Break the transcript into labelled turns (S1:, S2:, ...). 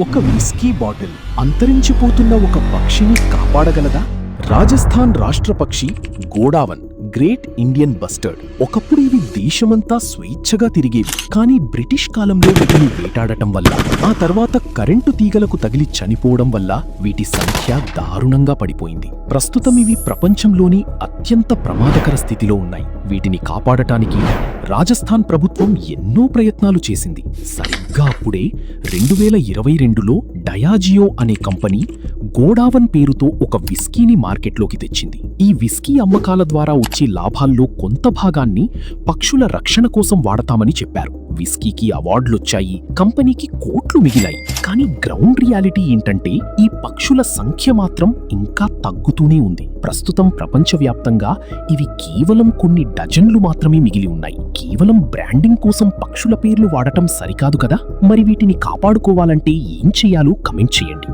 S1: ఒక whisky bottle అంతరించిపోతున్న ఒక పక్షిని కాపాడగలదా? రాజస్థాన్ రాష్ట్ర పక్షి గోడావన్ గ్రేట్ ఇండియన్ బస్టర్డ్. ఒకప్పుడు ఇవి దేశమంతా స్వేచ్ఛగా తిరిగేవి. కానీ బ్రిటిష్ కాలంలో వీటిని వేటాడటం వల్ల, ఆ తర్వాత కరెంటు తీగలకు తగిలి చనిపోవడం వల్ల వీటి సంఖ్య దారుణంగా పడిపోయింది. ప్రస్తుతం ఇవి ప్రపంచంలోని అత్యంత ప్రమాదకర స్థితిలో ఉన్నాయి. వీటిని కాపాడటానికి రాజస్థాన్ ప్రభుత్వం ఎన్నో ప్రయత్నాలు చేసింది. సరిగ్గా అప్పుడే 2022లో డయాజియో అనే కంపెనీ గోడావన్ పేరుతో ఒక విస్కీని మార్కెట్లోకి తెచ్చింది. ఈ విస్కీ అమ్మకాల ద్వారా వచ్చే లాభాల్లో కొంత భాగాన్ని పక్షుల రక్షణ కోసం వాడతామని చెప్పారు. విస్కీకి అవార్డులొచ్చాయి, కంపెనీకి కోట్లు మిగిలాయి. కానీ గ్రౌండ్ రియాలిటీ ఏంటంటే ఈ పక్షుల సంఖ్య మాత్రం ఇంకా తగ్గుతూనే ఉంది. ప్రస్తుతం ప్రపంచవ్యాప్తంగా ఇవి కేవలం కొన్ని డజన్లు మాత్రమే మిగిలి ఉన్నాయి. కేవలం బ్రాండింగ్ కోసం పక్షుల పేర్లు వాడటం సరికాదు కదా. మరి వీటిని కాపాడుకోవాలంటే ఏం చేయాలో కమెంట్ చేయండి.